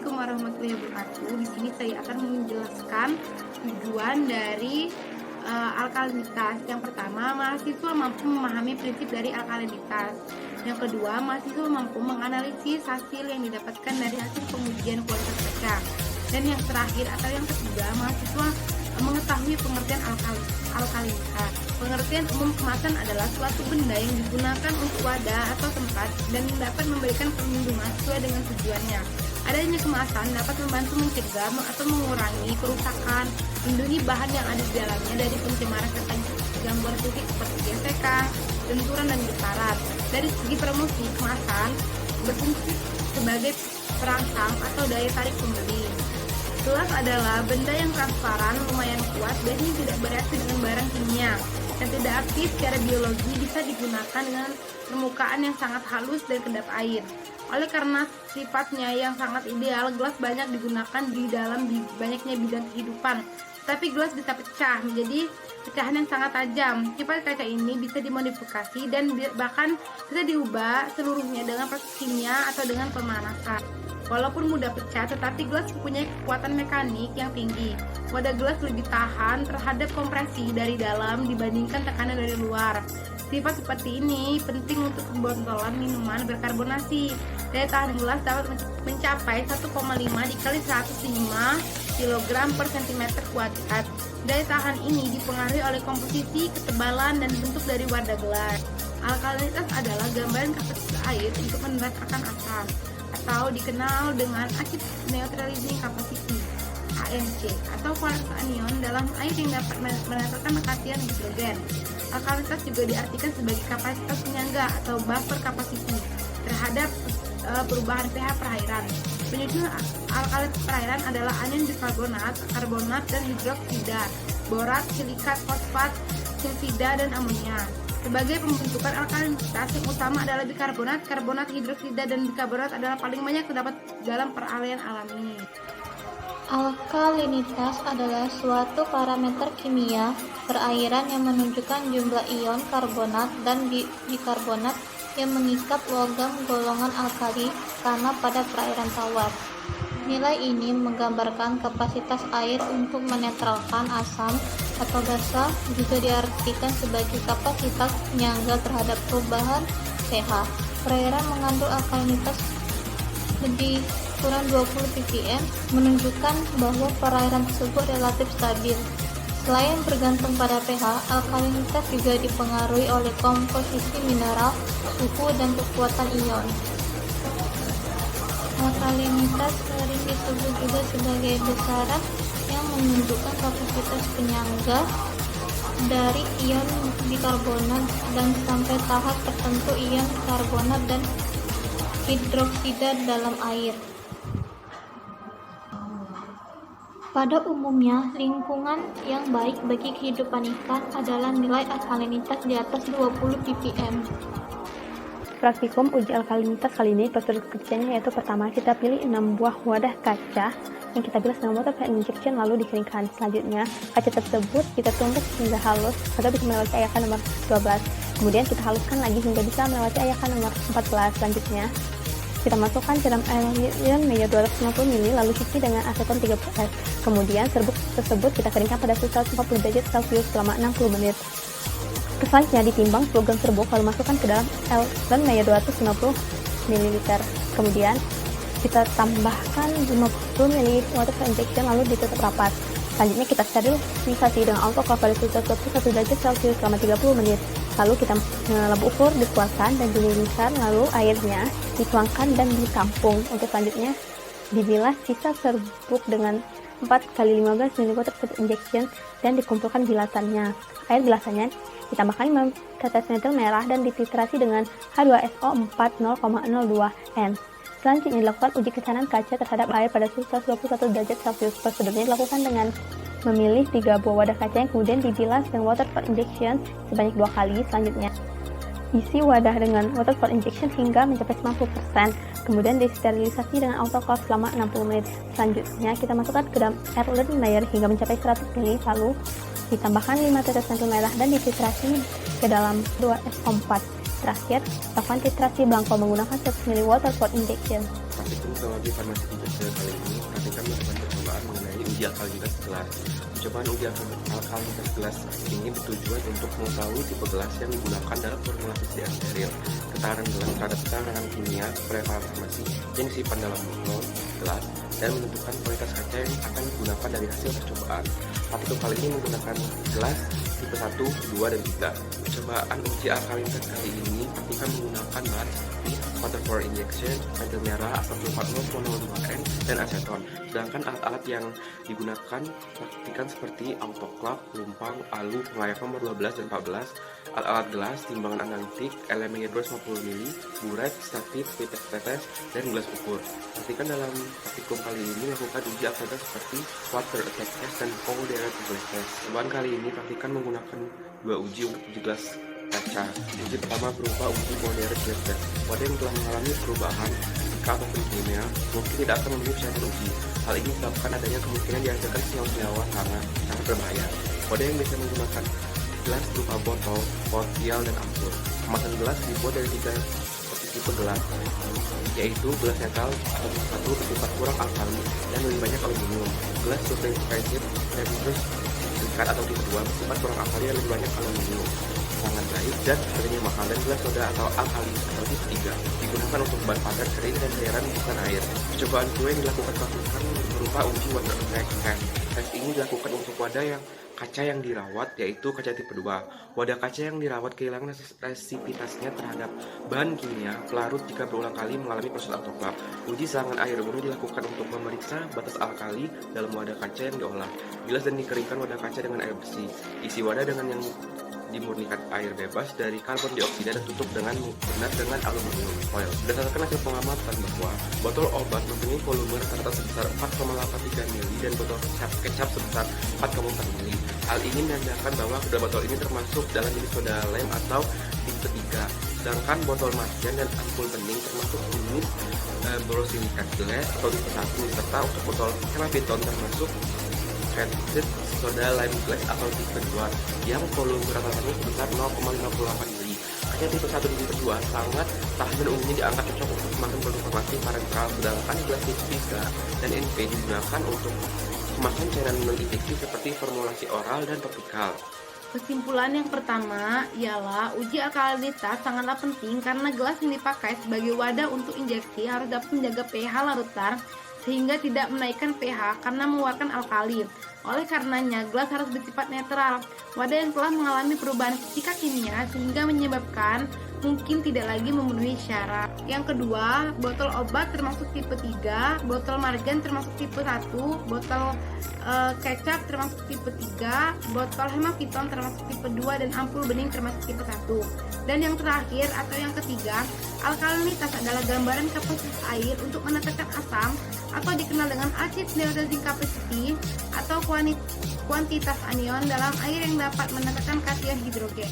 Assalamualaikum warahmatullahi wabarakatuh. Di sini saya akan menjelaskan tujuan dari alkalinitas. Yang pertama, mahasiswa mampu memahami prinsip dari alkalinitas. Yang kedua, mahasiswa mampu menganalisis hasil yang didapatkan dari hasil pengujian kualitas mereka. Dan yang terakhir atau yang ketiga, mahasiswa mengetahui pengertian alkalinitas. Pengertian umum kemasan adalah suatu benda yang digunakan untuk wadah atau tempat dan dapat memberikan perlindungan sesuai dengan tujuannya. Adanya kemasan dapat membantu mencegah atau mengurangi kerusakan, melindungi bahan yang ada di dalamnya dari pencemaran serta gangguan fisik seperti gesekan, benturan, dan getaran. Dari segi promosi, kemasan berfungsi sebagai perangsang atau daya tarik pembeli. Gelas adalah benda yang transparan, lumayan kuat, biasanya tidak bereaksi dengan barang kimia, dan tidak aktif secara biologi, bisa digunakan dengan permukaan yang sangat halus dan kedap air. Oleh karena sifatnya yang sangat ideal, gelas banyak digunakan di dalam banyaknya bidang kehidupan. Tetapi gelas bisa pecah menjadi pecahan yang sangat tajam. Sifat kaca ini bisa dimodifikasi dan bahkan bisa diubah seluruhnya dengan proses kimia atau dengan pemanasan. Walaupun mudah pecah, tetapi gelas mempunyai kekuatan mekanik yang tinggi. Wadah gelas lebih tahan terhadap kompresi dari dalam dibandingkan tekanan dari luar. Sifat seperti ini penting untuk pembotolan minuman berkarbonasi. Daya tahan gelas dapat mencapai 1,5 dikali 105 kg per cm kuadrat. Daya tahan ini dipengaruhi oleh komposisi, ketebalan, dan bentuk dari wadah gelas. Alkalinitas adalah gambaran kapasitas air untuk merasakan asam, atau dikenal dengan acid neutralizing capacity ANC, atau kualitas anion dalam air yang dapat menetapkan kasihan hidrogen. Alkalinitas juga diartikan sebagai kapasitas penyangga atau buffer capacity terhadap perubahan pH perairan. Penyusun alkalinitas perairan adalah anion bikarbonat, karbonat, dan hidroksida, borat, silikat, fosfat, sulfida, dan amonia. Sebagai pembentukan alkalinitas yang utama adalah bikarbonat, karbonat, hidroksida, dan bikarbonat adalah paling banyak terdapat dalam peralihan alami. Alkalinitas adalah suatu parameter kimia perairan yang menunjukkan jumlah ion karbonat dan bikarbonat yang mengikat logam golongan alkali tanah pada perairan tawar. Nilai ini menggambarkan kapasitas air untuk menetralkan asam atau basa, juga diartikan sebagai kapasitas penyangga terhadap perubahan pH. Perairan mengandung alkalinitas lebih kurang 20 ppm menunjukkan bahwa perairan tersebut relatif stabil. Selain bergantung pada pH, alkalinitas juga dipengaruhi oleh komposisi mineral, suhu, dan kekuatan ion. Alkalinitas sering disebut juga sebagai besaran yang menunjukkan kapasitas penyangga dari ion bikarbonat dan sampai tahap tertentu ion karbonat dan hidroksida dalam air. Pada umumnya, lingkungan yang baik bagi kehidupan ikan adalah nilai alkalinitas di atas 20 ppm. Praktikum uji alkalinitas kali ini prosedur kerjanya yaitu pertama kita pilih 6 buah wadah kaca yang kita bilas dengan water injection lalu dikeringkan. Selanjutnya kaca tersebut kita tumbuk hingga halus agar bisa melewati ayakan nomor 12. Kemudian kita haluskan lagi hingga bisa melewati ayakan nomor 14. Selanjutnya kita masukkan garam air meja 250 ml lalu cuci dengan aseton 30 S. Kemudian serbuk tersebut kita keringkan pada suhu 140 derajat Celcius selama 60 menit. Selanjutnya ditimbang 10 gram serbuk lalu masukkan ke dalam Elden Meyer 250 ml. Kemudian kita tambahkan 50 ml water injection lalu ditutup rapat. Selanjutnya kita sterilisasi dengan autoclave pada suhu 1 derajat Celcius selama 30 menit. Lalu kita lembu ukur dikeluarkan dan dinginkan, lalu airnya dituangkan dan ditampung. Untuk selanjutnya dibilas sisa serbuk dengan 4 kali 15 ml water injection dan dikumpulkan bilasannya. Air bilasannya ditambahkan 5 tetes metil merah dan difiltrasi dengan H2SO 40,02 N. Selanjutnya dilakukan uji kesanan kaca terhadap air pada suhu 121 derajat Celcius. Prosedurnya dilakukan dengan memilih 3 buah wadah kaca yang kemudian dibilas dengan water injection sebanyak 2 kali. Selanjutnya isi wadah dengan water injection hingga mencapai 90%. Kemudian disterilisasi dengan autoclave selama 60 menit. Selanjutnya kita masukkan ke dalam Erlen Meyer hingga mencapai 100 ml lalu ditambahkan 5 tetes metil merah dan difiltrasi ke dalam 2SO4. Terakhir, lakukan filtrasi blanko menggunakan 100 ml water injection. teknologi farmasi industrial kali ini, perhatikan melakukan percobaan mengenai uji alkalinitas gelas. Percobaan uji alkalinitas gelas ini bertujuan untuk mengetahui tipe gelas yang digunakan dalam formulasi tidak steril, ketahanan gelas terhadap tekanan kimia preparat farmasi yang disimpan dalam botol gelas, dan menentukan kualitas kaca yang akan digunakan dari hasil percobaan. Partikel kali ini menggunakan gelas tipe 1, 2, dan 3. Percobaan uji alkalinitas kali ini praktikan menggunakan bahan seperti water for injection, pentil merah, asam sulfat 0,02N, dan aseton. Sedangkan alat-alat yang digunakan praktikan seperti autoclave, lumpang, alu, pengayak nomor 12 dan 14, alat-alat gelas, timbangan analitik, elemen 250 ml, buret, statif, pipet tetes, dan gelas ukur. Pastikan dalam praktikum kali ini lakukan uji alkalinitas seperti water attack test dan cold direct glass test. Percobaan kali ini praktikan menggunakan dua uji untuk uji gelas kaca. Uji pertama berupa uji cold direct glass test. Wadah yang telah mengalami perubahan fisika ataupun kimia mungkin tidak akan memenuhi syarat uji. Hal ini disebabkan adanya kemungkinan dihasilkan senyawa sangat berbahaya. Wadah yang bisa menggunakan gelas berupa botol, vial, dan ampul. Kemasan gelas dibuat dari 3 tipe gelas, yaitu gelas netral atau bersifat kurang alkali dan lebih banyak aluminium, gelas superimposed dan terus silikat atau tipe 2 bersifat kurang alkali dan lebih banyak aluminium, sangat baik dan harganya mahal, dan gelas soda atau alkali atau tipe 3 digunakan untuk bahan padat kering dan cairan bukan air. Percobaan kedua yang dilakukan praktikan berupa uji water attack test. Tes ini dilakukan untuk wadah yang kaca yang dirawat, yaitu kaca tipe 2. Wadah kaca yang dirawat kehilangan resipitasnya terhadap bahan kimia pelarut jika berulang kali mengalami proses autoclave. Uji serangan air ini dilakukan untuk memeriksa batas alkali dalam wadah kaca yang diolah. Bilas dan dikeringkan wadah kaca dengan air bersih. Isi wadah dengan yang dimurnikan air bebas dari karbon dioksida dan tutup dengan benar dengan aluminium foil. Berdasarkan hasil pengamatan bahwa botol obat mempunyai volume rata-rata sebesar 4,83 ml dan botol kecap sebesar 4,4 ml. Hal ini menandakan bahwa kedua botol ini termasuk dalam jenis soda lem atau tipe 3. Sedangkan botol marjan dan ampul bening termasuk jenis borosilikat glass atau tipe 1, serta untuk botol hemaviton termasuk treated soda lime glass atau tipe 2 yang volume rata-ratanya sebesar 0,58 ml. Kaca tipe 1 dan tipe 2 sangat tahan dan umumnya dianggap cocok untuk kemasan produk farmasi parenteral, sedangkan gelas tipe 3 dan NP digunakan untuk kemasan cairan non-infeksi seperti formulasi oral dan topikal. Kesimpulan yang pertama ialah uji alkalinitas sangatlah penting karena gelas yang dipakai sebagai wadah untuk injeksi harus dapat menjaga pH larutan sehingga tidak menaikkan pH karena mengeluarkan alkali. Oleh karenanya, gelas harus bersifat netral. Wadah yang telah mengalami perubahan fisika kimia sehingga menyebabkan mungkin tidak lagi memenuhi syarat. Yang kedua, botol obat termasuk tipe 3, botol marjan termasuk tipe 1, botol kecap termasuk tipe 3, botol hemaviton termasuk tipe 2, dan ampul bening termasuk tipe 1. Dan yang terakhir atau yang ketiga, alkalinitas adalah gambaran kapasitas air untuk meneteskan asam atau dikenal dengan acid neutralizing capacity atau kuantitas anion dalam air yang dapat meneteskan kation hidrogen.